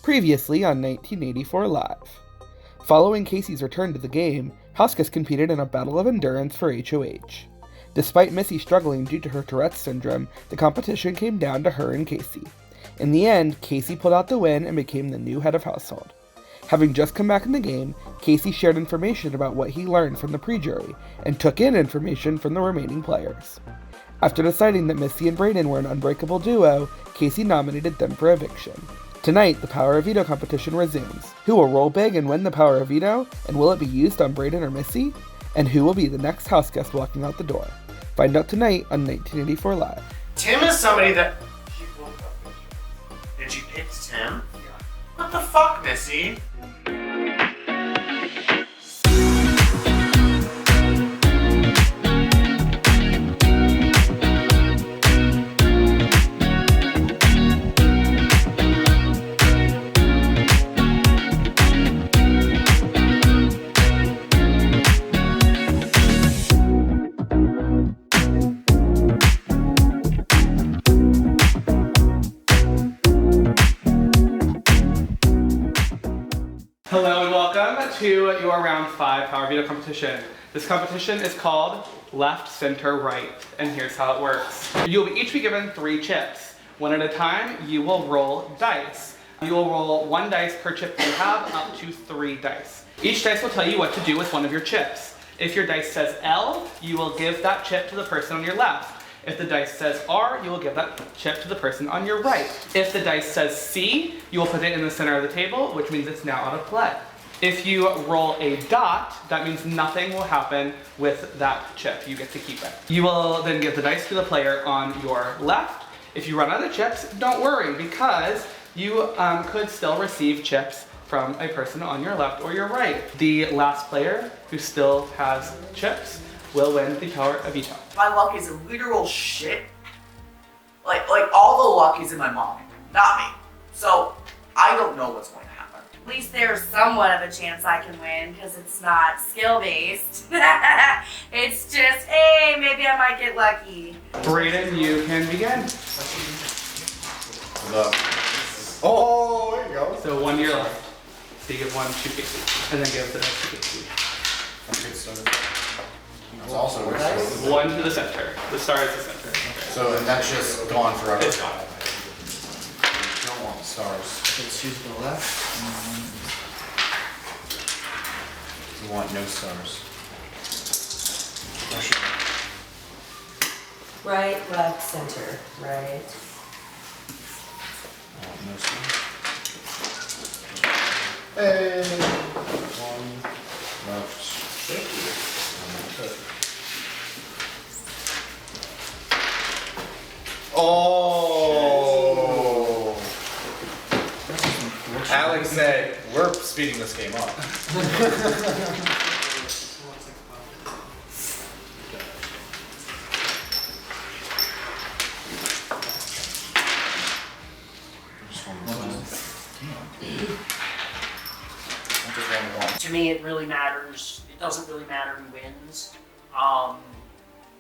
Previously on 1984 Live. Following Casey's return to the game, Huskus competed in a battle of endurance for HOH. Despite Missy struggling due to her Tourette syndrome, the competition came down to her and Casey. In the end, Casey pulled out the win and became the new head of household. Having just come back in the game, Casey shared information about what he learned from the pre-jury, and took in information from the remaining players. After deciding that Missy and Brayden were an unbreakable duo, Casey nominated them for eviction. Tonight, the Power of Veto competition resumes. Who will roll big and win the Power of Veto, and will it be used on Brayden or Missy? And who will be the next house guest walking out the door? Find out tonight on 1984 Live. Tim is somebody that... Did you pick Tim? What the fuck, Missy? Hello and welcome to your round 5 Power Veto competition. This competition is called Left, Center, Right, and here's how it works. You will each be given 3 chips. One at a time, you will roll dice. You will roll 1 dice per chip you have, up to 3 dice. Each dice will tell you what to do with one of your chips. If your dice says L, you will give that chip to the person on your left. If the dice says R, you will give that chip to the person on your right. If the dice says C, you will put it in the center of the table, which means it's now out of play. If you roll a dot, that means nothing will happen with that chip. You get to keep it. You will then give the dice to the player on your left. If you run out of chips, don't worry, because you could still receive chips from a person on your left or your right. The last player who still has chips will win the Power of Veto. My luck is literal shit. Like all the luck is in my mom, not me. So I don't know what's going to happen. At least there's somewhat of a chance I can win because it's not skill-based. It's just, hey, maybe I might get lucky. Brayden, you can begin. Oh, there you go. So 1 year left. So you give 1 to Casey, and then give the next to Casey. That's a good start. It's also works. 1 to the center. The star is the center. Okay. So, and that's just gone forever. It's gone. You don't want the stars. Let's choose the left. You want no stars. Right, left, center, right. I want no stars. Hey! 1 left. Oh! Alex said, we're speeding this game up. To me, it really matters. It doesn't really matter who wins.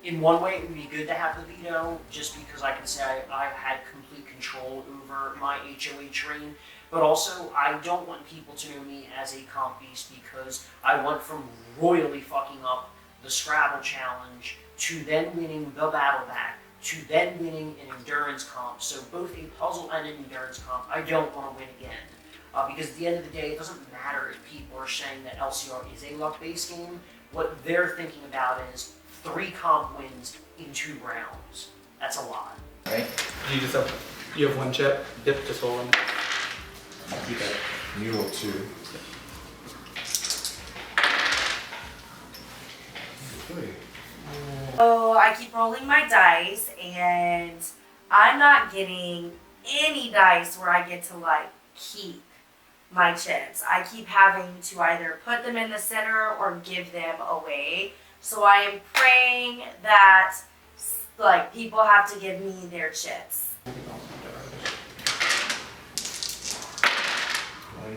In one way, it would be good to have the veto, just because I can say I had complete control over my HOH reign. But also, I don't want people to know me as a comp beast, because I went from royally fucking up the Scrabble challenge to then winning the battle back to then winning an endurance comp. So both a puzzle and an endurance comp, I don't want to win again. Because at the end of the day, it doesn't matter if people are saying that LCR is a luck-based game. What they're thinking about is 3 comp wins in 2 rounds. That's a lot. Right? You have 1 chip. Yep, just roll 1. Keep it. You roll 2. Oh, I keep rolling my dice, and I'm not getting any dice where I get to, like, keep my chips. I keep having to either put them in the center or give them away. So I am praying that, like, people have to give me their chips. I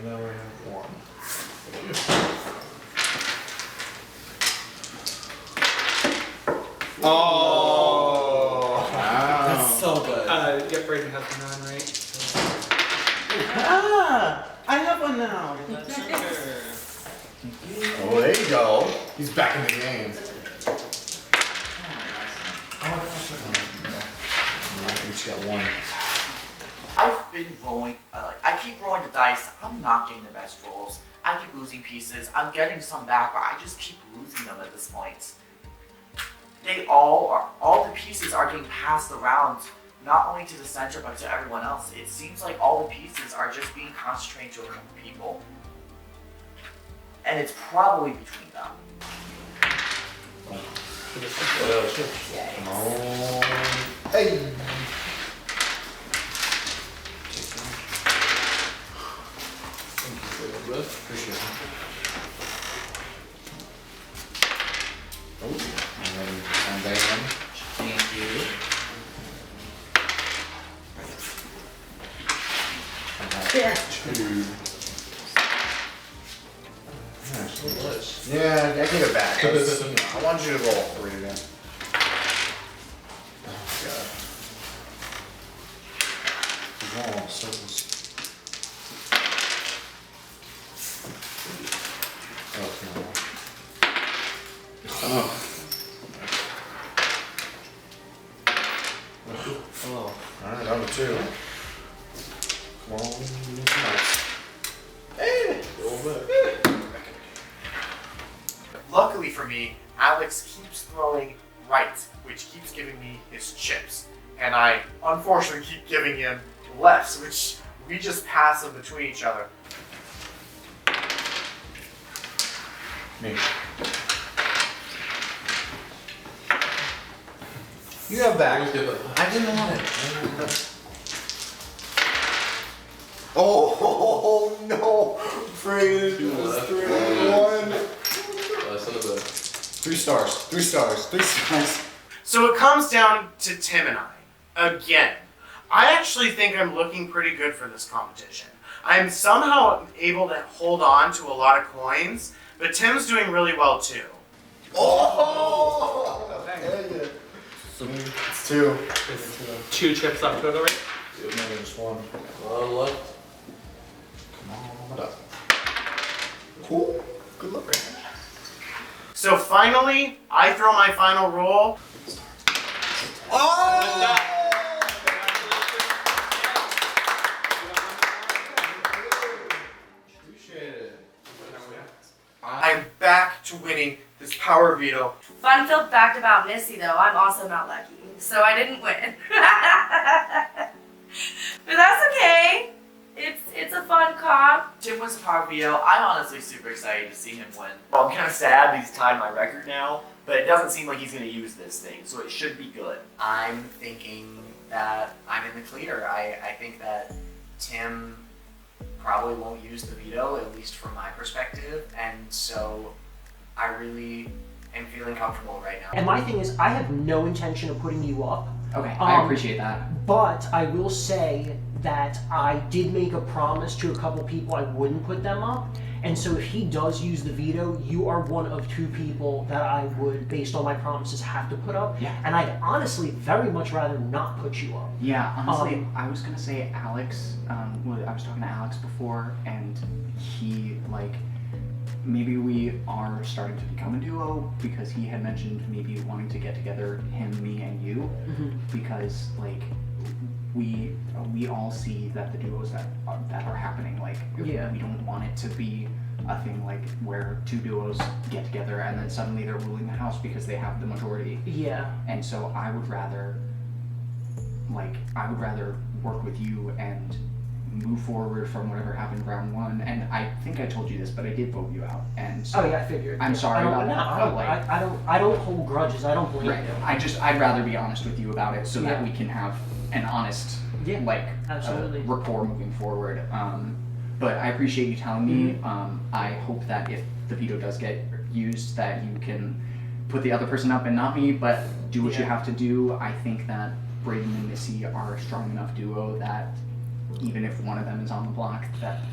know I have 1. Oh! Wow. That's so good. Yep, Brayden has 9, right? Yeah, I have one now. Left center. Oh, there you go. He's back in the game. We just got one. I've been rolling, I keep rolling the dice. I'm not getting the best rolls. I keep losing pieces. I'm getting some back, but I just keep losing them at this point. All the pieces are getting passed around, not only to the center, but to everyone else. It seems like all the pieces are just being concentrated to a couple people. And it's probably between them. Come on. Hey. Appreciate it. Oh, and then I'm down. Thank you. I got two. Yeah, I get it back. I want you to roll 3 again. Oh, God. Oh, circles. Oh, Oh. alright, down to 2. Come on, Luckily for me, Alex keeps throwing right, which keeps giving me his chips. And I, unfortunately, keep giving him lefts, which we just pass them between each other. Me. You have back. I didn't want it. Oh, no! Friggin' 3-1. 3 stars. 3 stars. 3 stars. So it comes down to Tim and I, again. I actually think I'm looking pretty good for this competition. I'm somehow able to hold on to a lot of coins, but Tim's doing really well too. Oh! It's 2. 2 chips left to the right. Maybe just 1. Left. Come on, what up? Cool. Good luck. So finally, I throw my final roll. Oh! I'm back to winning this power veto. Fun-filled fact about Missy, though, I'm also not lucky, so I didn't win. But that's okay. It's a fun comp. Tim wins power veto. I'm honestly super excited to see him win. Well, I'm kind of sad he's tied my record now, but it doesn't seem like he's going to use this thing, so it should be good. I'm thinking that I'm in the clear. I think that Tim probably won't use the veto, at least from my perspective, and so I really am feeling comfortable right now. And my thing is, I have no intention of putting you up. Okay, I appreciate that. But I will say that I did make a promise to a couple people I wouldn't put them up. And so if he does use the veto, you are one of 2 people that I would, based on my promises, have to put up. Yeah. And I'd honestly very much rather not put you up. Yeah, honestly, I was gonna say Alex, I was talking to Alex before, and he, like, maybe we are starting to become a duo, because he had mentioned maybe wanting to get together, him, me, and you, because, like, we all see that the duos that are happening, like, we don't want it to be a thing like where 2 duos get together and then suddenly they're ruling the house because they have the majority. Yeah. And so I would rather work with you and move forward from whatever happened round 1. And I think I told you this, but I did vote you out. And so Oh yeah, I figured. I'm sorry about that. I don't hold grudges. I don't blame Right. you. I'd rather be honest with you about it so that we can have an honest, absolutely. rapport moving forward. But I appreciate you telling me. I hope that if the veto does get used, that you can put the other person up and not me, but do what you have to do. I think that Braden and Missy are a strong enough duo that even if one of them is on the block, that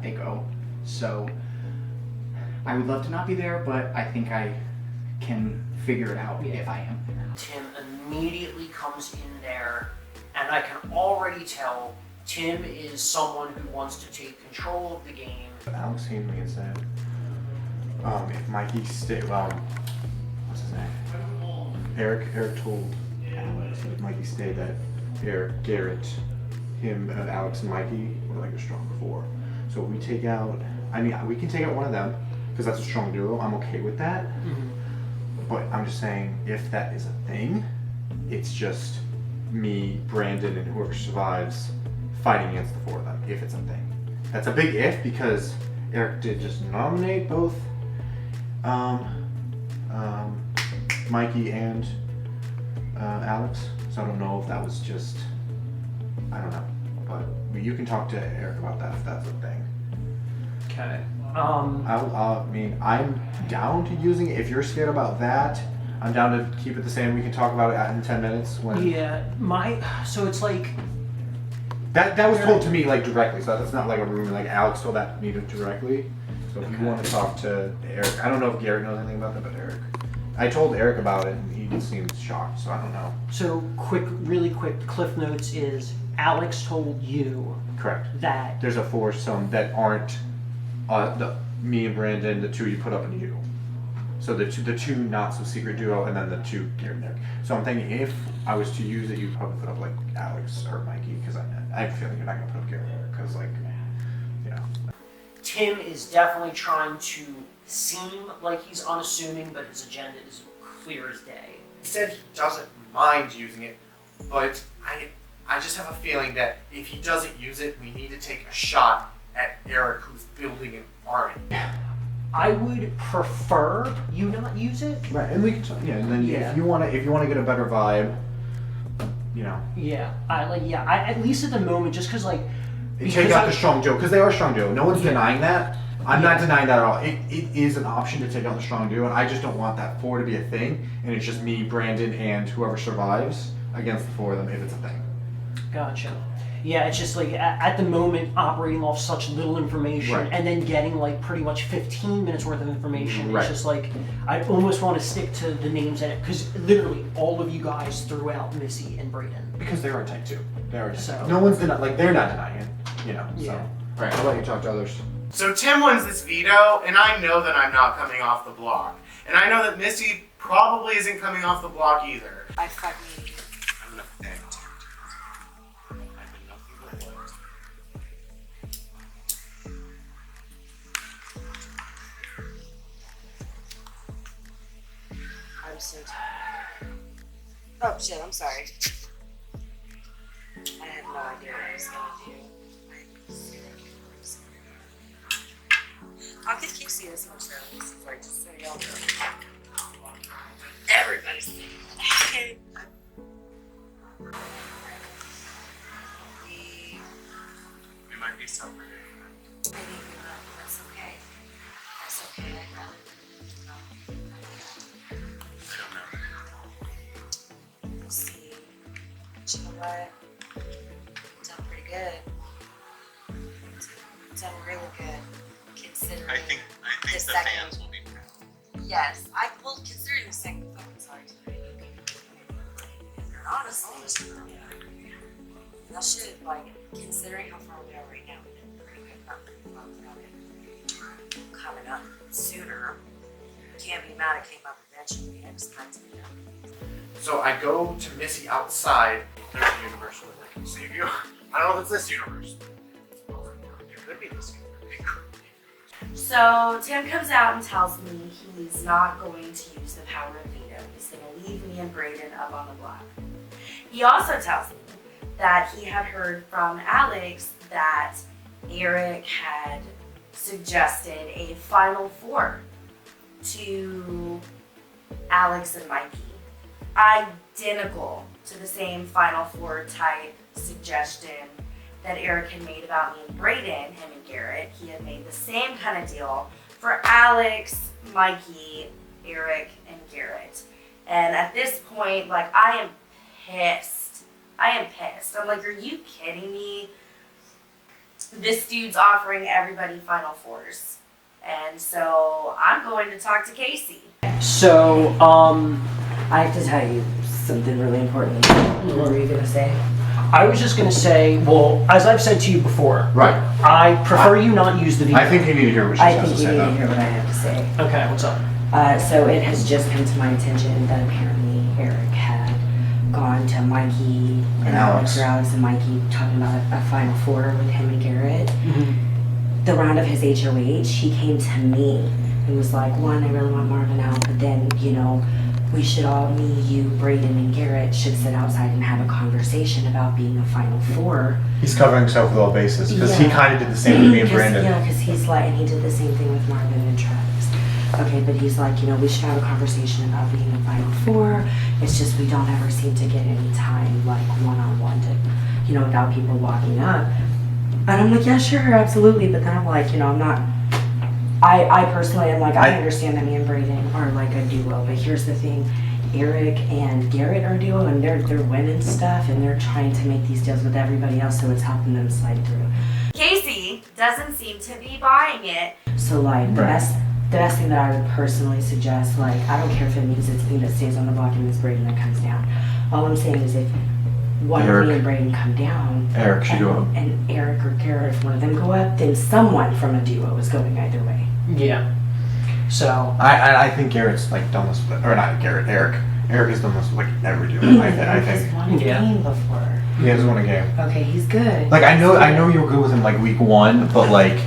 they go. So I would love to not be there, but I think I can figure it out if I am there. Tim immediately comes in there, and I can already tell Tim is someone who wants to take control of the game. Alex came to me and said, if Mikey stayed, what's his name? Eric told Alex that if Mikey stayed, that Eric, Garrett, him, Alex, and Mikey were like a strong four. So if we take out, I mean, we can take out one of them because that's a strong duo. I'm okay with that. But I'm just saying, if that is a thing, it's just me, Brandon, and whoever survives fighting against the four of them. If it's a thing, that's a big if because Eric did just nominate both Mikey and Alex. So I don't know if that was just, I don't know. But you can talk to Eric about that if that's a thing. Okay. I mean, I'm down to using it. If you're scared about that, I'm down to keep it the same. We can talk about it in 10 minutes. When So it's like... That was told to me like directly, so that's not like a rumor. Like Alex told that to me directly. So if you want to talk to Eric, I don't know if Garrett knows anything about that, but Eric. I told Eric about it and he seemed shocked, so I don't know. So really quick, Cliff Notes is Alex told you Correct. that There's a foursome that aren't me and Brandon, the two you put up in you. So the two not so secret duo, and then the two Garrett and Eric. So I'm thinking if I was to use it, you'd probably put up like Alex or Mikey, because I have a feeling you're not gonna put up Garrett and Eric, because like, you know. Tim is definitely trying to seem like he's unassuming, but his agenda is clear as day. He said he doesn't mind using it, but I just have a feeling that if he doesn't use it, we need to take a shot at Eric, who's building an army. I would prefer you not use it. Right, and we can talk, and then if you wanna get a better vibe, you know. Yeah, I at least at the moment, just because like. Take out the strong duo, because they are strong duo. No one's denying that. I'm not denying that at all. It is an option to take out the strong duo, and I just don't want that four to be a thing, and it's just me, Brandon, and whoever survives against the four of them if it's a thing. Gotcha. Yeah, it's just like at the moment operating off such little information and then getting like pretty much 15 minutes worth of information. It's just like I almost want to stick to the names in it because literally all of you guys threw out Missy and Brayden. Because they are type 2. They are type 2. So, no one's they're not denying it, you know. Yeah. So. Right, I'll let you talk to others. So Tim wins this veto, and I know that I'm not coming off the block. And I know that Missy probably isn't coming off the block either. I fucking... I'm gonna beg Tim. I've been nothing but loyal. I'm so tired. Oh shit, I'm sorry. I had no idea what I was gonna do. I'll just keep seeing this much though. This is like just so y'all know. Everybody's seeing it. We might be separated. I think we will. That's okay. That's okay. I'd rather I don't know. we'll see. But you know what? You've done pretty good. You've done really good. Considering I think the the second. fans will be proud. Yes, considering the second fucking sorry to honestly, that should like considering how far we are right now, we did pretty good about it coming up sooner. Can't be mad it came up eventually. I just kind of So I go to Missy outside. There's a universe where I can save you. I don't know if it's this universe. It could be this universe. It could be. So Tim comes out and tells me he's not going to use the power of veto. He's going to leave me and Brayden up on the block. He also tells me that he had heard from Alex that Eric had suggested a final four to Alex and Mikey. Identical to the same final four type suggestion that Eric had made about me and Brayden, him and Garrett. He had made the same kind of deal for Alex, Mikey, Eric, and Garrett. And at this point, like, I am pissed. I'm like, are you kidding me? This dude's offering everybody final fours. And so I'm going to talk to Casey. I have to tell you something really important. What were you gonna say? I was just gonna say, well, as I've said to you before, Right. I prefer you not use the veto. I think you need to hear what she I has think to you say need to though. hear what I have to say. Okay, what's up? So it has just come to my attention that apparently Eric had gone to Mikey and Alex, or Alex and Mikey, talking about a Final Four with him and Garrett. The round of his HOH, he came to me and was like, one, I really want Marvin out, but then, you know, we should all, me, you, Braden, and Garrett should sit outside and have a conversation about being a Final Four. He's covering himself with all bases because he Yeah. kind of did the same with me and Brandon. Yeah, because he's like, and he did the same thing with Marvin and Travis. Okay, but he's like, you know, we should have a conversation about being a Final Four. It's just we don't ever seem to get any time, like, one-on-one to, you know, without people walking up. And I'm like, yeah, sure, absolutely. But then I'm like, you know, I'm not, I personally am like, I understand that me and Braden are like a duo, but here's the thing. Eric and Garrett are a duo, and they're winning stuff, and they're trying to make these deals with everybody else, so it's helping them slide through. Casey doesn't seem to be buying it. So like the Right. best thing that I would personally suggest, like I don't care if it means it's me that stays on the block and it's Braden that comes down. All I'm saying is if one of me and Braden come down, Eric should go up. and Eric or Garrett, if one of them go up, then someone from a duo is going either way. Yeah. So. I think Garrett's like done this, or not Garrett, Eric. Eric has done this with like every duo. I think He's won a Yeah. game before. he has won a game. Okay, he's good. Like I know you were good with him like week 1, but like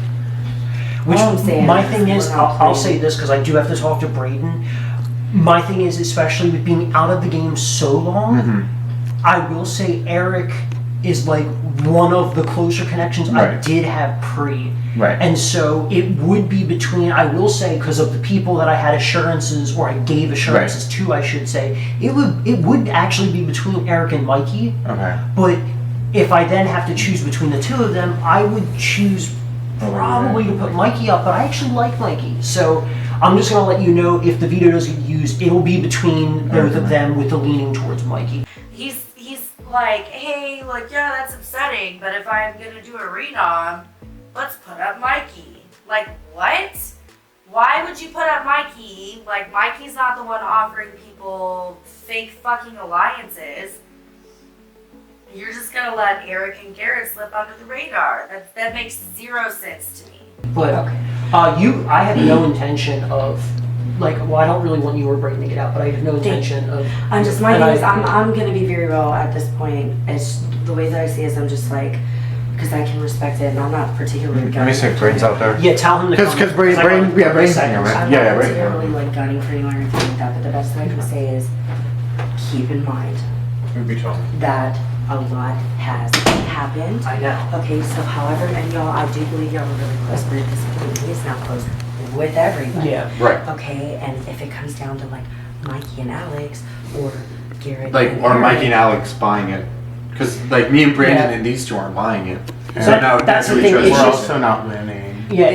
Which All I'm saying my is thing is, we're not I'll playing. say this because I do have to talk to Braden. My thing is, especially with being out of the game so long, I will say Eric is like one of the closer connections I Right. did have pre. right. And so it would be between, I will say, because of the people that I had assurances, or I gave assurances to, I should say, it would actually be between Eric and Mikey. Okay. But if I then have to choose between the two of them, I would choose probably to put Mikey up, but I actually like Mikey. So I'm just going to let you know if the veto doesn't get used, it'll be between both of them with the leaning towards Mikey. He's like, hey, like, yeah, that's upsetting, but if I'm gonna do a renom, let's put up Mikey. Like, what? Why would you put up Mikey? Like, Mikey's not the one offering people fake fucking alliances. You're just gonna let Eric and Garrett slip under the radar. That makes zero sense to me. But I have no intention of, like, well, I don't really want you or Brayden to get out, but I have no intention of. I'm just, my and thing is, I- I'm gonna be very real at this point. It's the way that I see it is I'm just like, because I can respect it, and I'm not particularly. Let me say Braden's out there. Yeah, tell him to come. Because Braden's here, right? I'm Yeah, not right. particularly like gunning for anyone or anything like that, but the best thing I can say is keep in mind We'd be told. that a lot has happened. I know. Okay, so however, and y'all, I do believe y'all were really close, but at this point, he is now close with everybody. Yeah. Right. Okay, and if it comes down to like Mikey and Alex or Garrett Like, and or Eric, Mikey and Alex buying it. Because, like, me and Brandon Yeah. and these two aren't buying it. So that's the thing, it's We're just- also not winning. Yeah,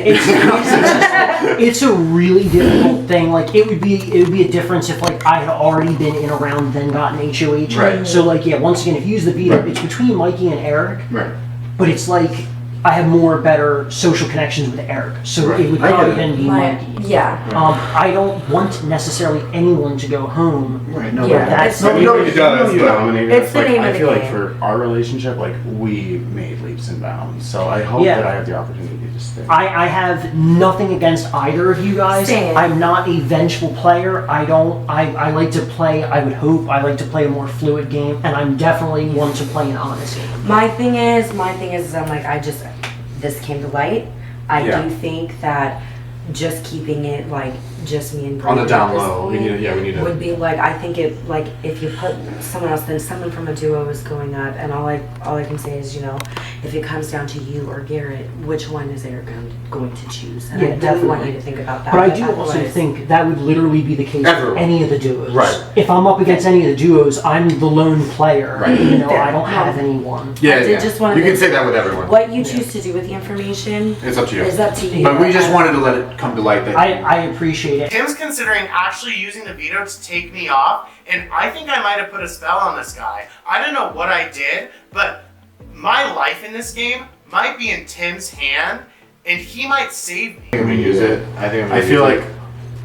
it's a really difficult thing. Like it would be a difference if like I had already been in a round, then gotten HOH. Right. So like yeah, once again, if you use the veto, Right. it's between Mikey and Eric, Right. but it's like I have more better social connections with Eric, so Right. it would I get probably it. then be Mikey. Yeah. I don't want necessarily anyone to go home. Right. No, Yeah, that's it's- you know he does. You But dominated It's us. the Like, name I of the feel like game. for our relationship, like we made leaps and bounds. So I hope Yeah. that I have the opportunity to stay. I have nothing against either of you guys. Same. I'm not a vengeful player. I like to play, I would hope, I like to play a more fluid game, and I'm definitely one to play an honest game. My thing is I'm like, this came to light. I Yeah. do think that just keeping it like just me and On Brandon the down at this low, we point need to. We need to. would be like, I think it like if you put someone else, then someone from a duo is going up, and all I can say is, you know, if it comes down to you or Garrett, which one is Eric going to choose? And Yeah, I definitely want definitely. you to think about that. But I do otherwise- also think that would literally be the case for Everyone. any of the duos. Right. If I'm up against any of the duos, I'm the lone player. Right. You know, Yeah. I don't have anyone. Yeah, I did yeah. just wanna You can make- say that with everyone. What you choose to do with the information It's up to you. is up to you. But we just wanted to let it come to light that. I appreciate it. Tim's considering actually using the veto to take me off, and I think I might have put a spell on this guy. I don't know what I did, but my life in this game might be in Tim's hand, and he might save me. I'm gonna use it. I think I'm gonna I feel use like. it.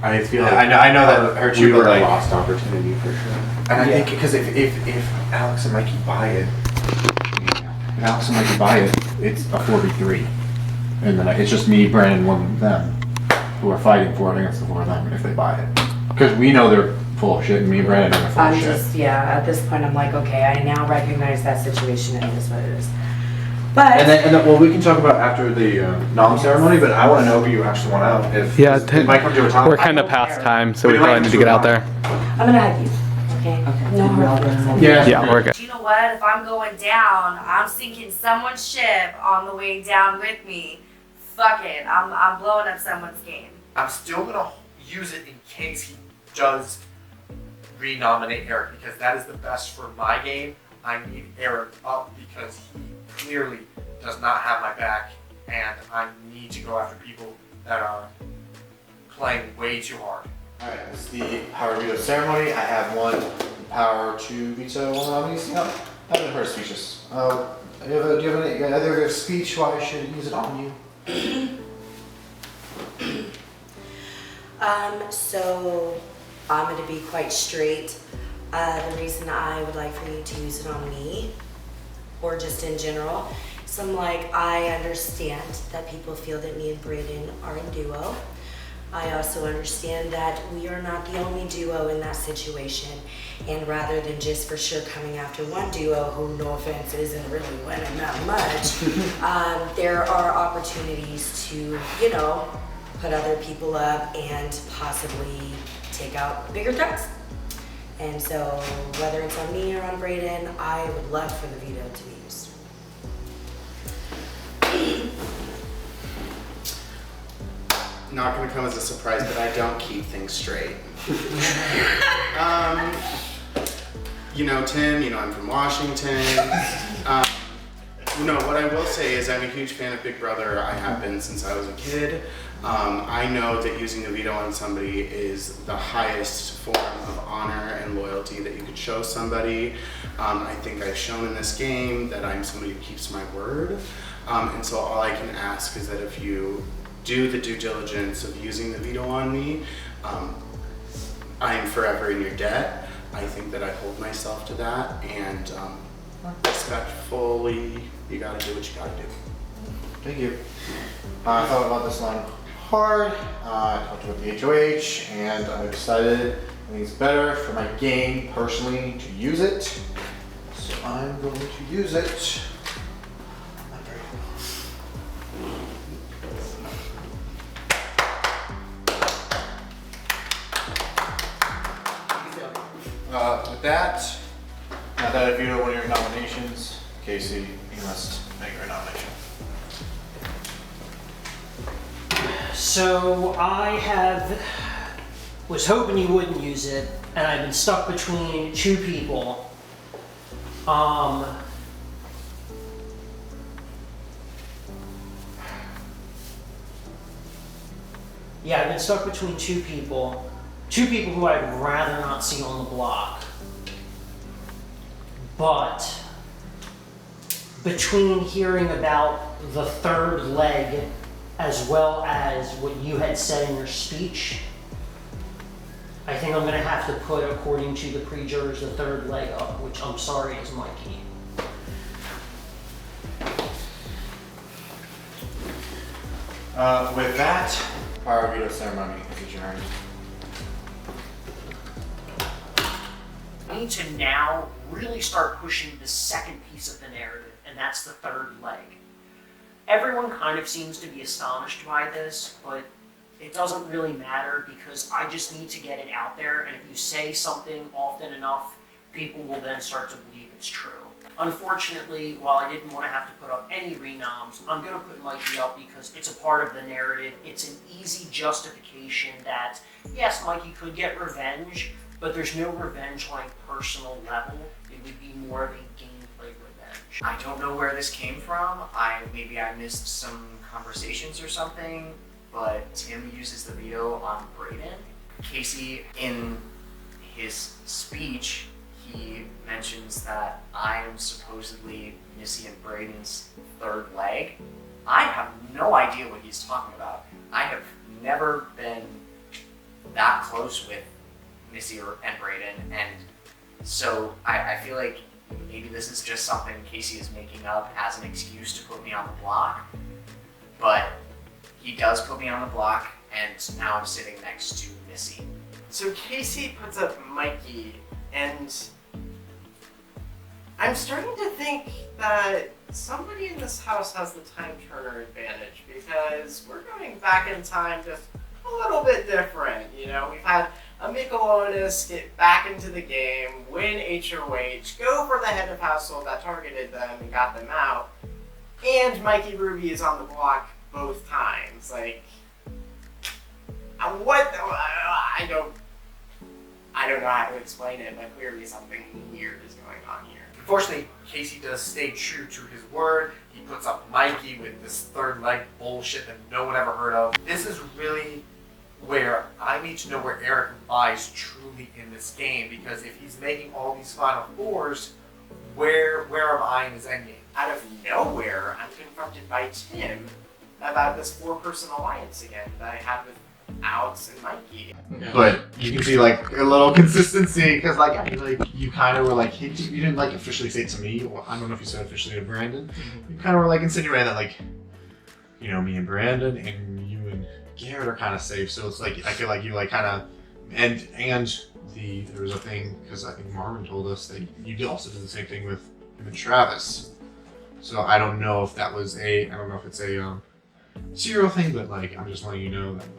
I feel Yeah, like. I know that hurts we you, were but like, a lost opportunity for sure. and I Yeah. think because if Alex and Mikey buy it, If Alex and Mikey buy it, it's a 4v3. And then it's just me, Brandon, one of them who are fighting for it against the four of them if they buy it. Because we know they're full of shit, and me and Brandon are full of I'm shit. just, yeah, at this point, I'm like, okay, I now recognize that situation, it is what it is. But, And then, well, we can talk about after the nom ceremony, but I want to know who you actually want out. If Yeah, it might come to a time. we're kind of past time, so we We might probably need to get out there. I'm gonna hug you, okay? No hard. Yeah. Yeah, we're good. You know what? If I'm going down, I'm sinking someone's ship on the way down with me. Fuck it. I'm blowing up someone's game. I'm still gonna use it in case he does renominate Eric, because that is the best for my game. I need Eric up because he clearly does not have my back, and I need to go after people that are playing way too hard. Alright, this is the power veto ceremony. I have one power to veto one nominees. No, I haven't heard speeches. Do you have any other speech why I should use it on you? So I'm gonna be quite straight. The reason I would like for you to use it on me, or just in general, so I'm like, I understand that people feel that me and Brayden are a duo. I also understand that we are not the only duo in that situation, and rather than just for sure coming after one duo who, no offense, isn't really winning that much, there are opportunities to, you know, put other people up and possibly take out bigger threats. And so whether it's on me or on Brayden, I would love for the veto to be used. Not gonna come as a surprise, but I don't keep things straight. You know, Tim, you know I'm from Washington. You know, what I will say is I'm a huge fan of Big Brother. I have been since I was a kid. I know that using the veto on somebody is the highest form of honor and loyalty that you could show somebody. I think I've shown in this game that I'm somebody who keeps my word. And so all I can ask is that if you do the due diligence of using the veto on me, I am forever in your debt. I think that I hold myself to that, and respectfully, you gotta do what you gotta do. Thank you. I thought about this line hard. I talked about the HOH, and I decided I think it's better for my game personally to use it. So I'm going to use it. With that, now that I veto one of your nominations, Casey, you must make your nomination. So was hoping you wouldn't use it, and I've been stuck between two people. Yeah, I've been stuck between two people who I'd rather not see on the block. But between hearing about the third leg as well as what you had said in your speech, I think I'm going to have to put, according to the pre-jurors, the third leg up, which I'm sorry is Mikey. With that, power veto ceremony is adjourned. I need to now really start pushing the second piece of the narrative, and that's the third leg. Everyone kind of seems to be astonished by this, but it doesn't really matter because I just need to get it out there, and if you say something often enough, people will then start to believe it's true. Unfortunately, while I didn't want to have to put up any renoms, I'm going to put Mikey up because it's a part of the narrative. It's an easy justification that, yes, Mikey could get revenge, but there's no revenge on a personal level. It would be more of a gameplay revenge. I don't know where this came from. Maybe I missed some conversations or something, but Tim uses the veto on Brayden. Casey, in his speech, he mentions that I'm supposedly Missy and Brayden's third leg. I have no idea what he's talking about. I have never been that close with Missy and Brayden, and so I feel like Maybe this is just something Casey is making up as an excuse to put me on the block. But he does put me on the block, and now I'm sitting next to Missy. So Casey puts up Mikey, and I'm starting to think that somebody in this house has the time turner advantage, because we're going back in time just a little bit different. You know, we've had a Michelonus get back into the game, win HOH, go for the head of household that targeted them and got them out, and Mikey Ruby is on the block both times. Like, what? I don't know how to explain it, but clearly something weird is going on here. Unfortunately, Casey does stay true to his word. He puts up Mikey with this third leg bullshit that no one ever heard of. This is really where I need to know where Eric lies truly in this game, because if he's making all these Final Fours, where am I in his endgame? Out of nowhere, I'm confronted by Tim about this 4-person alliance again that I had with Alex and Mikey. But you can see like a little consistency because you kind of were like you didn't like officially say it to me. Well, I don't know if you said officially to Brandon. You kind of were like insinuating that like, you know, me and Brandon and you and Garrett are kind of safe. So it's like I feel like you like kind of and there was a thing because I think Marvin told us that you also did the same thing with him and Travis. So I don't know if that was I don't know if it's a serial thing, but like I'm just letting you know that like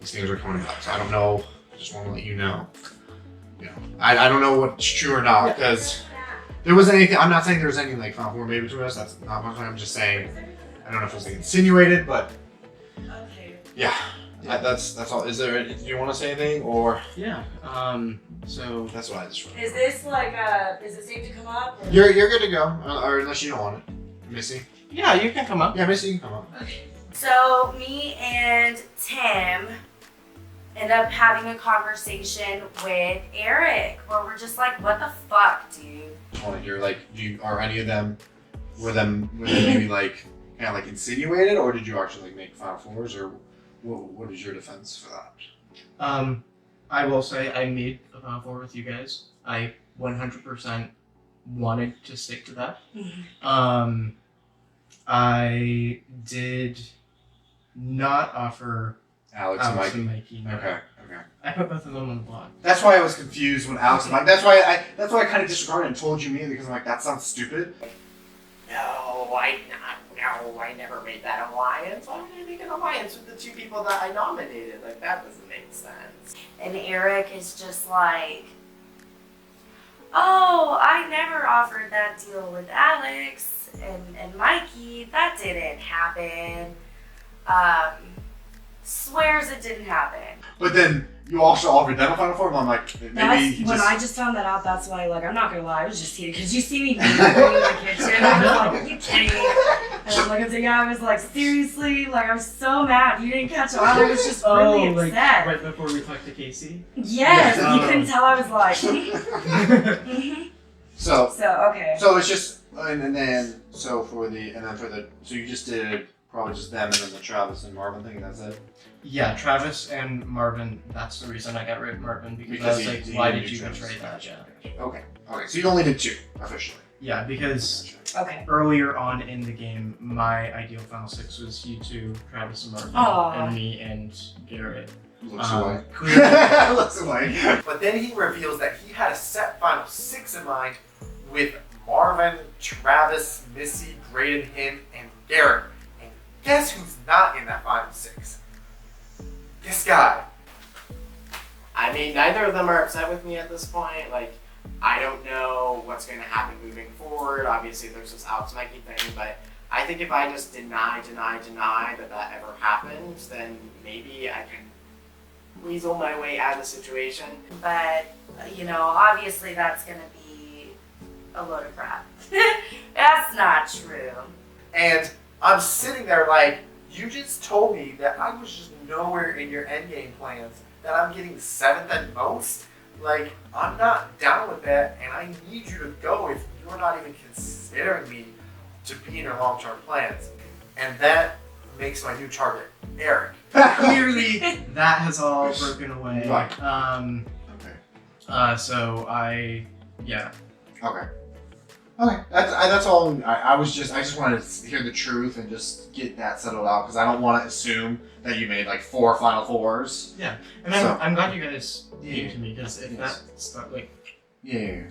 these things are coming up. So I don't know. I just want to let you know. You know, I don't know what's true or not because there wasn't anything. I'm not saying there was any like Final Four made between us. That's not what I'm just saying. I don't know if it was like, insinuated, but yeah. That's all. Is there? Do you want to say anything or? Yeah. So That's what I just. Is this like is it safe to come up? Or? You're good to go, or unless you don't want it, Missy. yeah, you can come up. Yeah, Missy, you can come up. So me and Tim end up having a conversation with Eric where we're just like, what the fuck, dude? I want to hear like, are any of them were they maybe like kind of like insinuated, or did you actually like make Final Fours, or what is your defense for that? I will say I made a Final Four with you guys. I 100% wanted to stick to that. I did not offer Alex and Mikey. No. Okay. I put both of them on the block. That's why I was confused when Alex and Mike. That's why I kind of disregarded and told you immediately because I'm like, that sounds stupid. No, I never made that alliance. Why would I make an alliance with the 2 people that I nominated? Like, that doesn't make sense. And Eric is just like, oh, I never offered that deal with Alex and Mikey. That didn't happen. Swears it didn't happen. But then you also offered them a Final Four, and I'm like, maybe When I just found that out, that's why, like, I'm not gonna lie, I was just kidding. Because you see me in the kitchen, I was like, are you kidding me? And I'm like, I was like, seriously? Like, I'm so mad. You didn't catch on. I was just really like upset. right before we talked to Casey. Yes, Yeah. you couldn't tell I was like, So okay. So it's just so you just did probably just them and then the Travis and Marvin thing, and that's it. Yeah, Travis and Marvin. That's the reason I got rid of Marvin because I was like, why did you betray that? Yeah. Okay. So you only did 2 officially. Yeah, because Okay. earlier on in the game, my ideal Final Six was you two, Travis and Marvin, Aw. and me and Garrett. Looks away. Clearly, Looks away. But then he reveals that he had a set Final Six in mind with Marvin, Travis, Missy, Graydon, him, and Garrett. And guess who's not in that Final Six? This guy. I mean, neither of them are upset with me at this point. Like, I don't know what's going to happen moving forward. Obviously, there's this Alex Mikey thing, but I think if I just deny that ever happened, then maybe I can weasel my way out of the situation. But, you know, obviously that's going to be a load of crap. That's not true. And I'm sitting there like, you just told me that I was just nowhere in your endgame plans, that I'm getting 7th at most. Like, I'm not down with that, and I need you to go if you're not even considering me to be in your long-term plans. And that makes my new target Eric. clearly that has all broken away. Right. So Okay. Okay. That's all. I just wanted to hear the truth and just get that settled out because I don't want to assume that you made like 4 Final Fours. Yeah, and I'm glad you guys came to me because if that's not like. Yeah.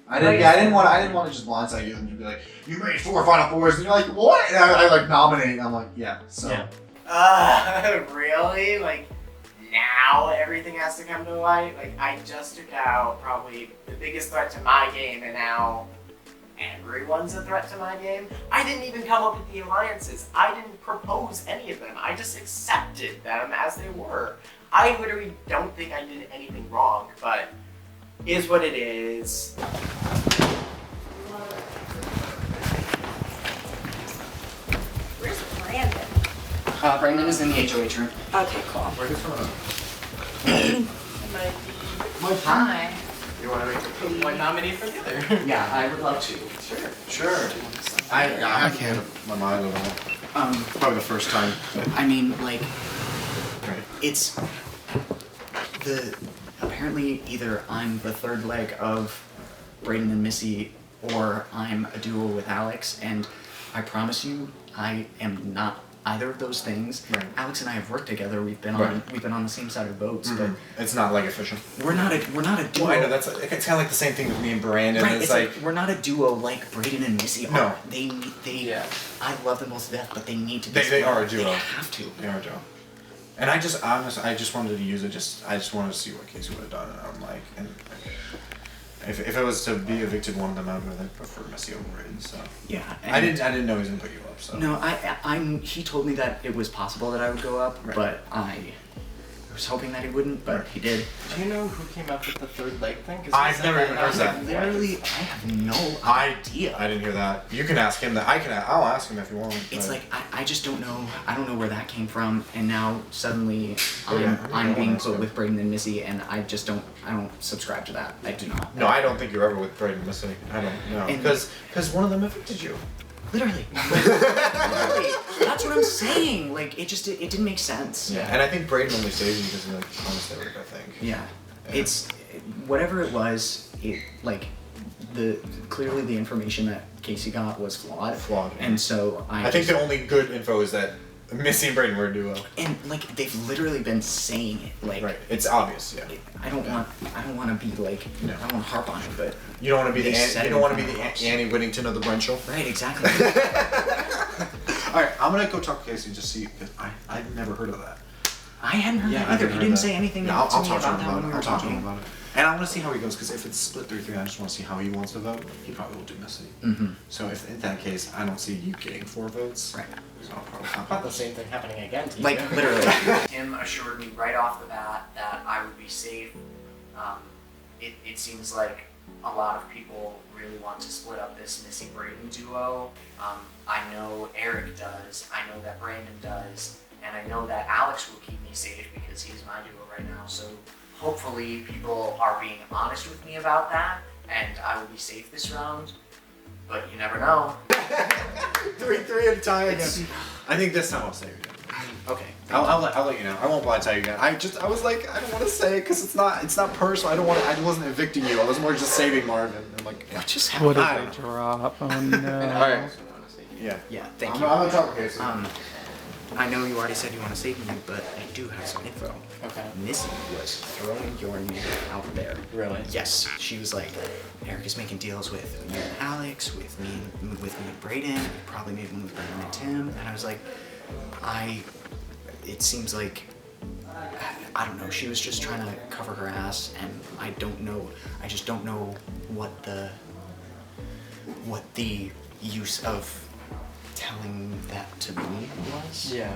I didn't want to just blindside you and you'd be like, you made 4 Final Fours, and you're like, what? And I like nominate. I'm like, yeah. So. Yeah. Really? Like, now everything has to come to light? Like, I just took out probably the biggest threat to my game, and now everyone's a threat to my game? I didn't even come up with the alliances. I didn't propose any of them. I just accepted them as they were. I literally don't think I did anything wrong, but is what it is. Where's Brandon? Brandon is in the HOH room. Okay, cool. Where is Hi. You want to make One nominee for the other. Yeah, I would love to. Sure. I can't. My mind at all. Probably the first time. I mean, like, Right. it's apparently either I'm the third leg of Brayden and Missy, or I'm a duo with Alex, and I promise you, I am not either of those things. Right. Alex and I have worked together. We've been on the same side of boats, But it's not like official. but we're not a duo. Well, I know it's kind of like the same thing with me and Brandon. Right, It's like we're not a duo like Brayden and Missy are. No. They Yeah. I love them both to death, but they need to be They are a They duo. have to. They are a duo. And I just wanted to use it. I just wanted to see what Casey would have done. And I'm like, and if it was to be evicted one of them, I would have preferred Missy over Brayden. So Yeah. I didn't know he was gonna put you up. So No, he told me that it was possible that I would go up, Right. but I was hoping that he wouldn't, but Right. he did. Do you know who came up with the third leg thing? 'Cause I've he never said even heard that. Literally, I have no idea. I didn't hear that. You can ask him that. I'll ask him if you want. It's but- like I just don't know. I don't know where that came from, and now suddenly Yeah, I'm being so. put with Brayden and Missy, and I just don't. I don't subscribe to that. I do not. No, I don't think you're ever with Brayden and Missy. I don't know. And- Because one of them evicted you. Literally. Literally. That's what I'm saying. Like it didn't make sense. Yeah. And I think Brayden only saved you because he like promised Eric, I think. Yeah. Yeah. It's whatever it was. It like clearly the information that Casey got was flawed. Yeah. And so I think the only good info is that Missy and Brayden were a duo. and like they've literally been saying it. Like Right. It's obvious. Yeah. I don't want to be like No. I don't want to harp on it, but You don't want to be They the said you it don't want to in be the front of us. Annie Whittington of the brunch show. right, exactly. All right, I'm gonna go talk to Casey and just see because I've never heard of that. I hadn't heard that either. He didn't say anything Yeah, to I'll me talk to him about that about when it. we were I'll talk to him talking. about it. And I want to see how he goes because if it's split 3-3, I just want to see how he wants to vote. He probably will do Missy. Mm-hmm. So if in that case, I don't see you getting 4 votes. Right. So I'll probably Not the same thing happening again to you. Like literally. Tim assured me right off the bat that I would be safe. It seems like a lot of people really want to split up this Missy Brayden duo. I know Eric does, I know that Brandon does, and I know that Alex will keep me safe because he's my duo right now. So hopefully people are being honest with me about that, and I will be safe this round. But you never know. 3-3 at a time again. I think this time I'll save you. Okay. I'll let you know. I won't blindside you again. I was like, I don't want to say it because it's not personal. I wasn't evicting you. I was more just saving Marvin. I'm like, What just What happened? did I drop? Oh no. Alright. Yeah. Yeah, thank I'm you. gonna talk to Casey. I know you already said you want to save me, but I do have some info. Okay. Missy was throwing your name out there. Really? Yes, she was like, Eric is making deals with you and Alex, with me and Brayden. He probably made one with Brayden and Tim. And I was like, it seems like, I don't know. She was just trying to cover her ass, and I just don't know what the use of telling that to me was. Yeah.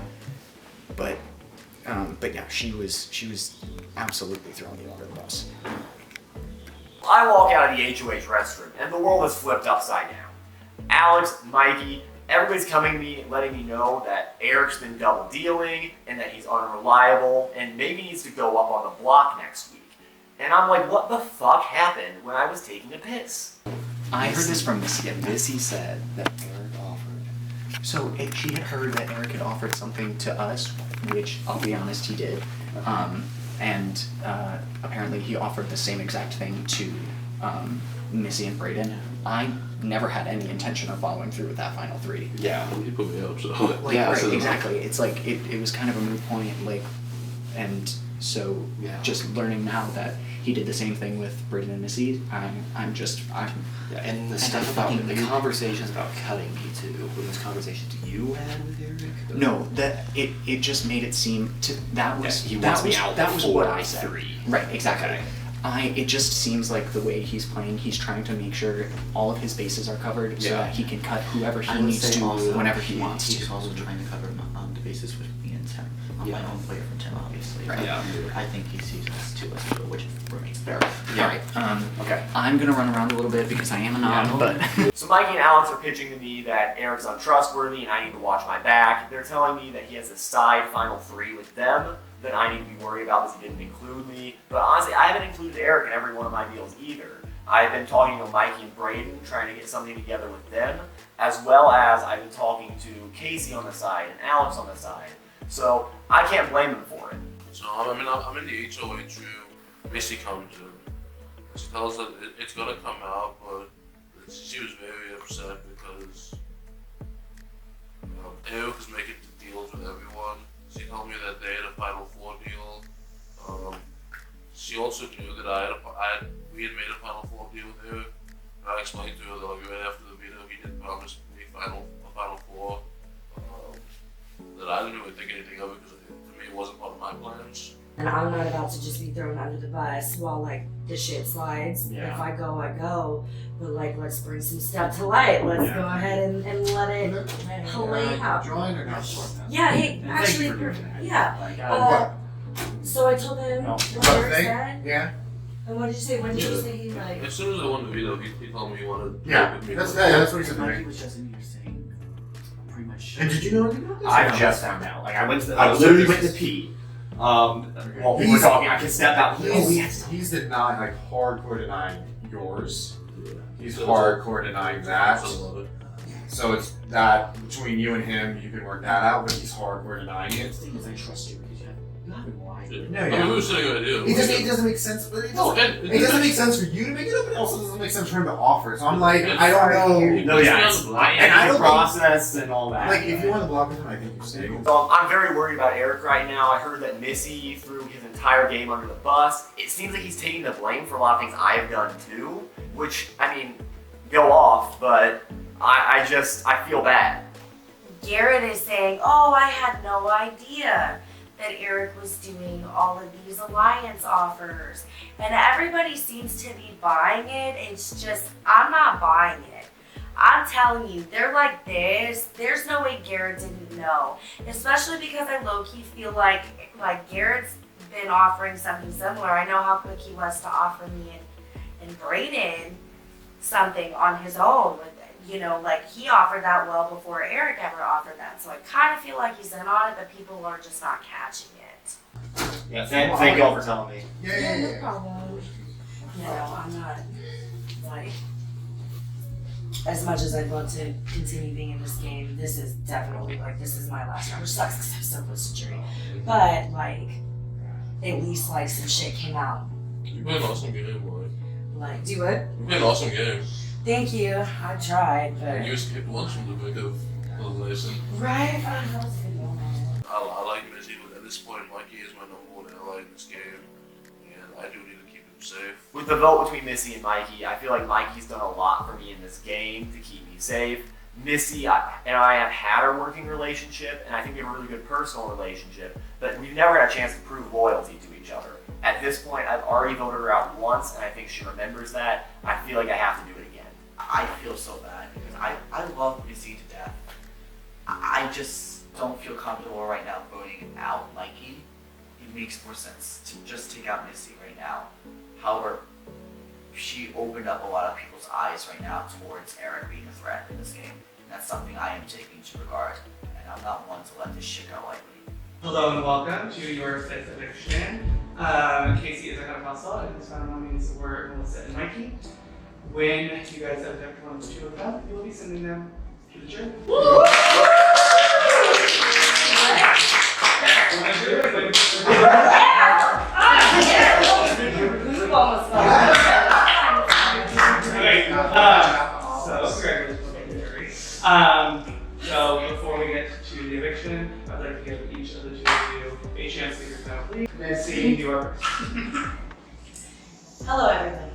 But yeah, she was absolutely throwing you under the bus. I walk out of the HOH restroom, and the world is flipped upside down. Alex, Mikey, everybody's coming to me, letting me know that Eric's been double dealing, and that he's unreliable, and maybe needs to go up on the block next week. And I'm like, what the fuck happened when I was taking a piss? I heard this from Missy. Missy said that Eric offered. So she had heard that Eric had offered something to us, which I'll be honest, he did. And apparently he offered the same exact thing to Missy and Brayden, I never had any intention of following through with that final 3. Yeah, he put me up, so. Like, Yeah, right, so- exactly. It's like, it was kind of a moot point, like, and so Yeah. just learning now that he did the same thing with Brayden and Missy, I'm Yeah, and the and stuff I about fucking the knew- conversations about cutting me too. Were those conversations you had with Eric? No, that it just made it seem to that was he that wants was me out that was before what I said. 3. Right, exactly. Okay. It just seems like the way he's playing, he's trying to make sure all of his bases are covered so Yeah. that he can cut whoever I he would needs say to also whenever he wants he's to. also trying to cover the bases with me and Tim. I'm my own player from Tim, obviously. Right. But Yeah. I think he sees us too as well, which remains fair. Alright, Okay. I'm gonna run around a little bit because I am a nom, but So Mikey and Alex are pitching to me that Eric's untrustworthy and I need to watch my back. They're telling me that he has a side final 3 with them that I need to be worried about because he didn't include me. But honestly, I haven't included Eric in every one of my deals either. I've been talking to Mikey and Brayden, trying to get something together with them, as well as I've been talking to Casey on the side and Alex on the side. So I can't blame them for it. So I'm in the HOA too. Missy comes in. She tells us that it's gonna come out, but she was very upset because Eric is making deals with everyone. She told me that they had a Final Four deal. She also knew that we had made a Final Four deal with Eric. And I explained to her that like right after the video, he did promise me a Final Four. That I didn't really think anything of it because to me it wasn't part of my plans. And I'm not about to just be thrown under the bus while like the shit slides. Yeah. If I go, I go. But like, let's bring some stuff to light. Let's go ahead and let it play out. Join or not? Yeah, hey, actually, yeah. So I told him what Eric said. Yeah. And what did you say? What did you say? He like. As soon as I won the veto, he told me he wanted to Yeah, work with me. that's what he said to Mikey me. was just in here saying pretty much. And did you know anything about this? I just found out. Like I literally went to pee. While we were talking, I can step out. He's denying, like, hardcore denying yours. He's hardcore denying that. So it's that between you and him, you can work that out, but he's hardcore denying The it. thing is, I trust you because you haven't lied. No, I mean, we were saying I do. It doesn't make sense. But it No, doesn't make sense for you to make it up, but it also doesn't make sense for him to offer it. So I'm like, It's I don't know. No, yeah, it's And I don't process and all that. Like, if you want to block him, I think you stay. So I'm very worried about Eric right now. I heard that Missy threw his entire game under the bus. It seems like he's taking the blame for a lot of things I've done too, which, I mean, go off, but I feel bad. Garrett is saying, oh, I had no idea that Eric was doing all of these alliance offers. And everybody seems to be buying it. It's just, I'm not buying it. I'm telling you, they're like this. There's no way Garrett didn't know. Especially because I low-key feel like Garrett's been offering something similar. I know how quick he was to offer me and Brayden something on his own. Like he offered that well before Eric ever offered that. So I kind of feel like he's in on it, but people are just not catching it. Yeah, thank y'all for telling me. No problem. I'm not like. As much as I'd love to continue being in this game, this is definitely this is my last round, which sucks because I'm so close to jury. But like, at least some shit came out. You played an awesome game, boy. Like, do what? You played an awesome game. Thank you. I tried, but. You skipped once from the brink of elimination. Right? That was a good moment. I like Missy, but at this point, Mikey is my number one ally in this game, and I do need to keep him safe. With the vote between Missy and Mikey, I feel like Mikey's done a lot for me in this game to keep me safe. Missy and I have had a working relationship, and I think we have a really good personal relationship, but we've never had a chance to prove loyalty to each other. At this point, I've already voted her out once, and I think she remembers that. I feel like I have to do it again. I feel so bad because I love Missy to death. I just don't feel comfortable right now voting out Mikey. It makes more sense to just take out Missy right now. However, she opened up a lot of people's eyes right now towards Eric being a threat in this game. And that's something I am taking to regard, and I'm not one to let this shit go lightly. Hello and welcome to your sixth eviction. Casey is our head of household, and his final nominees were Melissa and Mikey. When you guys evict one of the two of them, you will be sending them to the jury. Okay, you a chance to get yourself leave. Missy, you are first. Hello, everybody.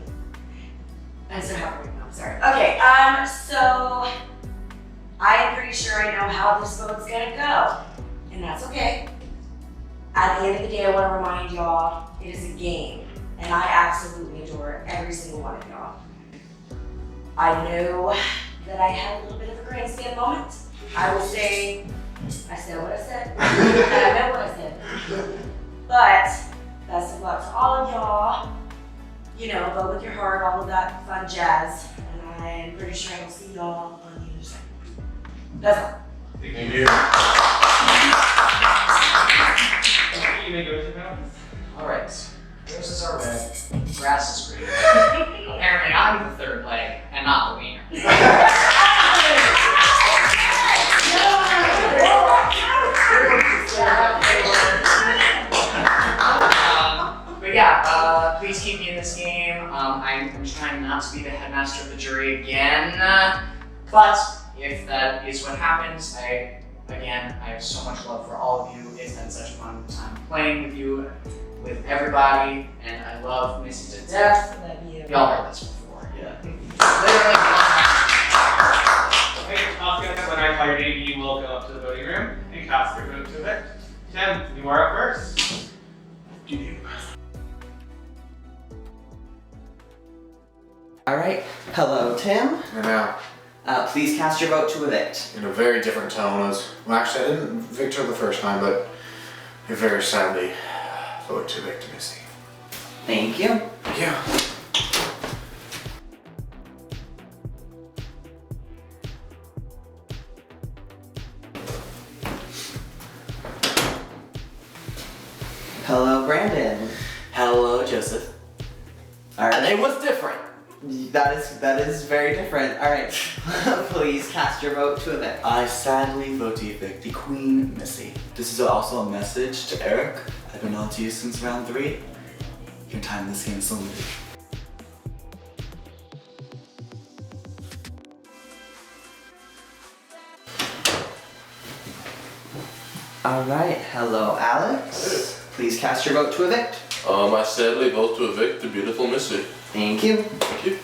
I'm so happy right now. I'm sorry. Okay, so I'm pretty sure I know how this vote's gonna go, and that's okay. At the end of the day, I want to remind y'all it is a game, and I absolutely adore every single one of y'all. I know that I had a little bit of a grandstand moment. I will say, I said what I said, and I meant what I said. But best of luck to all of y'all. You know, vote with your heart, all of that fun jazz. And I'm pretty sure I will see y'all on the other side. That's all. Thank you. You may go to now. Alright. Roses are red, grass is green. Apparently I'm the third leg and not the wiener. But yeah, please keep me in this game. I'm trying not to be the headmaster of the jury again. But if that is what happens, I have so much love for all of you. It's been such a fun time playing with you, with everybody, and I love Missy to death. I love you. Y'all heard this before. Yeah. Literally. Okay, Oscar, when I call your name, you will go up to the voting room and cast your vote to evict. Tim, you are up first. Alright, hello Tim. And now, Please cast your vote to evict. in a very different tone as, well actually I didn't evict her the first time, but I very sadly vote to evict Missy. Thank you. Yeah. Hello Brandon. Hello, Joseph. Alright. It was different. That is very different. Alright. Please cast your vote to evict. I sadly vote to evict the Queen, Missy. This is also a message to Eric. I've been on to you since round 3. Your time in this game is limited. Alright, hello Alex. Please cast your vote to evict. I sadly vote to evict the beautiful Missy. Thank you. Thank you.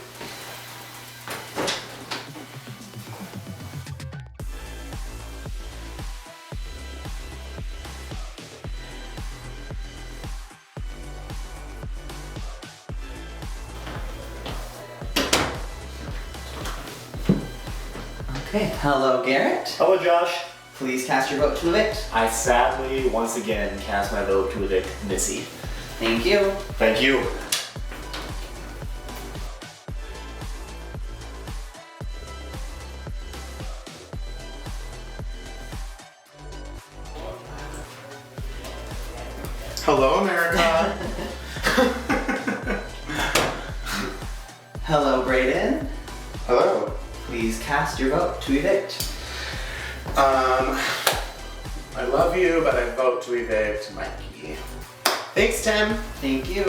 Okay, hello Garrett. Hello, Josh. Please cast your vote to evict. I sadly, once again, cast my vote to evict Missy. Thank you. Thank you. Hello, America. Hello Brayden. Hello. Please cast your vote to evict. I love you, but I vote to evict Mikey. Thanks, Tim. Thank you.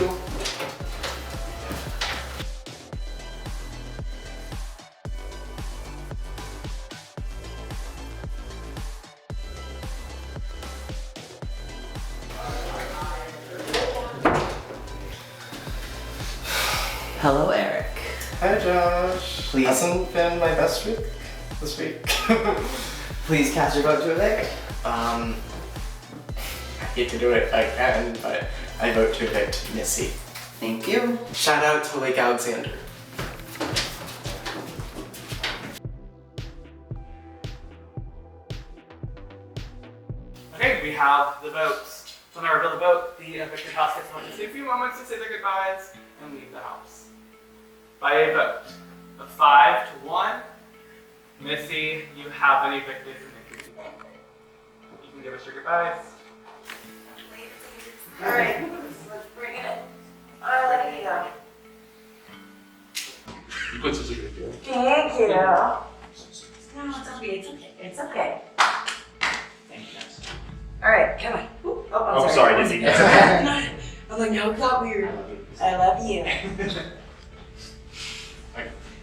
Hello Eric. Hi, Josh. Please. Hasn't been my best week this week. Please cast your vote to evict. I hate to do it again, but I vote to evict Missy. Thank you. Shout out to Lake Alexander. Okay, we have the votes. So when I reveal the vote, the evicted house gets to take a few moments to say their goodbyes and leave the house. By a vote of 5 to 1, Missy, you have been evicted from the community. You can give us your goodbyes. Alright, let's bring it. Let me go. You put such a good game. Thank you. No, it's okay. It's okay. It's okay. Thank you guys. Alright, come on. Ooh, oh, I'm Oh, sorry, Dizzy. It's okay. I'm like, no, it got weird. I love you.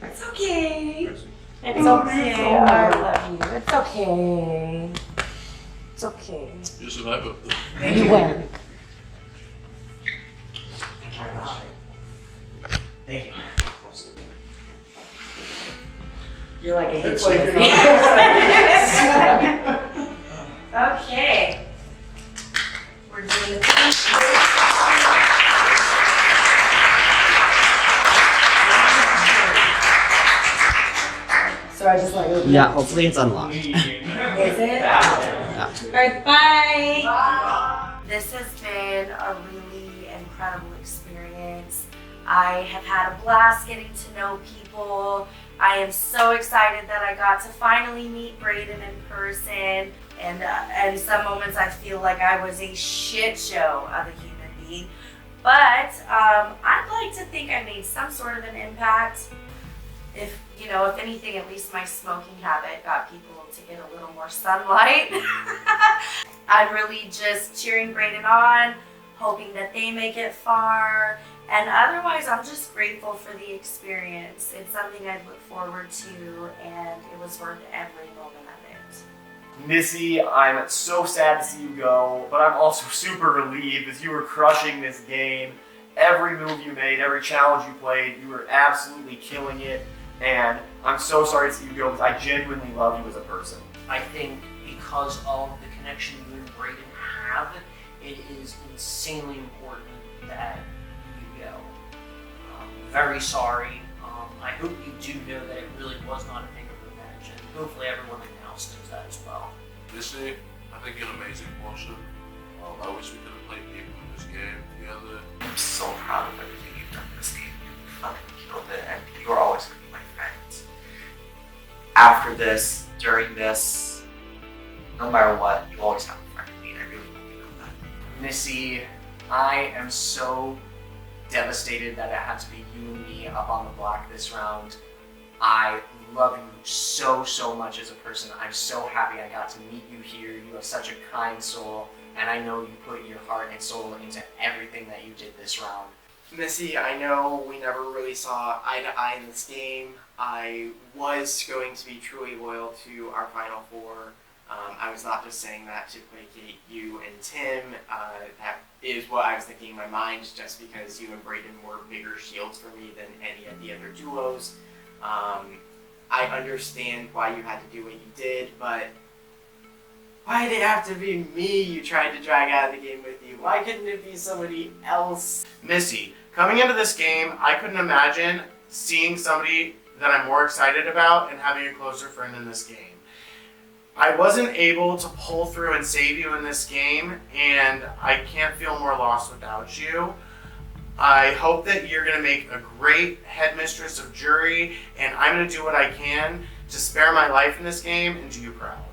It's okay. It's okay. I love you. It's okay. It's okay. Yes, and I vote. You win. Thank you. You're like a It's hitch. Okay. We're doing the thing. So I just like open Yeah, hopefully it's unlocked. Is it? Alright, bye! This has been a really incredible experience. I have had a blast getting to know people. I am so excited that I got to finally meet Braden in person. And in some moments I feel like I was a shit show of a human being. But I'd like to think I made some sort of an impact. If anything, at least my smoking habit got people to get a little more sunlight. I'm really just cheering Braden on, hoping that they make it far. And otherwise, I'm just grateful for the experience. It's something I'd look forward to, and it was worth every moment of it. Missy, I'm so sad to see you go, but I'm also super relieved as you were crushing this game. Every move you made, every challenge you played, you were absolutely killing it. And I'm so sorry to see you go because I genuinely love you as a person. I think because of the connection you and Braden have, it is insanely important that you go. Very sorry. I hope you do know that it really was not a thing of revenge, and hopefully everyone in the house knows that as well. Missy, I think you're an amazing person. I wish we could have played deeper in this game together. I'm so proud of everything you've done this game. You fucking killed it, and you are always going to be my friend. After this, during this, no matter what, you always have a friend in me, and I really hope you know that. Missy, I am so devastated that it had to be you and me up on the block this round. I love you so, so much as a person. I'm so happy I got to meet you here. You have such a kind soul, and I know you put your heart and soul into everything that you did this round. Missy, I know we never really saw eye to eye in this game. I was going to be truly loyal to our Final Four. I was not just saying that to placate you and Tim. That is what I was thinking in my mind, just because you and Braden were bigger shields for me than any of the other duos. I understand why you had to do what you did, but why did it have to be me you tried to drag out of the game with you? Why couldn't it be somebody else? Missy, coming into this game, I couldn't imagine seeing somebody that I'm more excited about and having a closer friend in this game. I wasn't able to pull through and save you in this game, and I can't feel more lost without you. I hope that you're going to make a great headmistress of jury, and I'm going to do what I can to spare my life in this game and do you proud.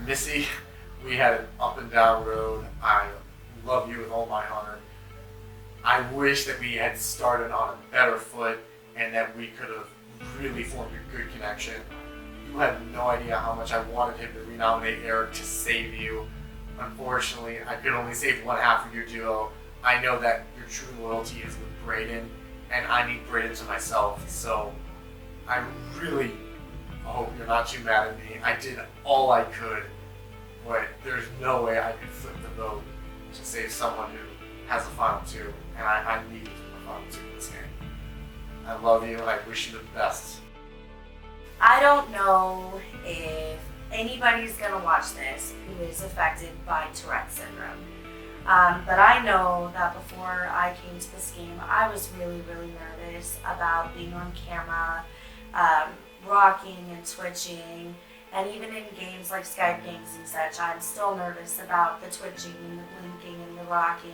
Missy, we had an up and down road. I love you with all my heart. I wish that we had started on a better foot and that we could have really formed a good connection. You have no idea how much I wanted him to renominate Eric to save you. Unfortunately, I could only save one half of your duo. I know that your true loyalty is with Braden, and I need Braden to myself, so I really hope you're not too mad at me. I did all I could, but there's no way I could flip the vote to save someone who has a final two, and I need a final two in this game. I love you, and I wish you the best. I don't know if anybody's gonna watch this who is affected by Tourette syndrome. But I know that before I came to this game, I was really, really nervous about being on camera, rocking and twitching, and even in games like Skype games and such, I'm still nervous about the twitching and the blinking and the rocking.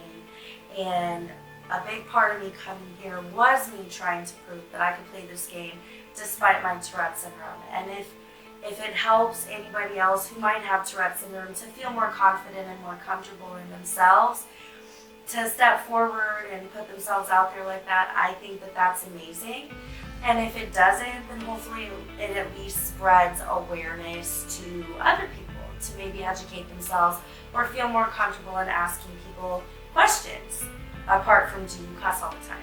And a big part of me coming here was me trying to prove that I could play this game despite my Tourette syndrome. And if it helps anybody else who might have Tourette syndrome to feel more confident and more comfortable in themselves, to step forward and put themselves out there like that, I think that that's amazing. And if it doesn't, then hopefully it at least spreads awareness to other people to maybe educate themselves or feel more comfortable in asking people questions, apart from do you cuss all the time.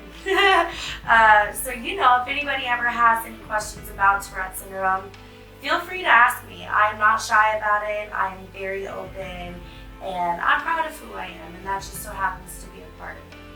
So, if anybody ever has any questions about Tourette syndrome, feel free to ask me. I'm not shy about it. I'm very open, And I'm proud of who I am, and that just so happens to be a part of me.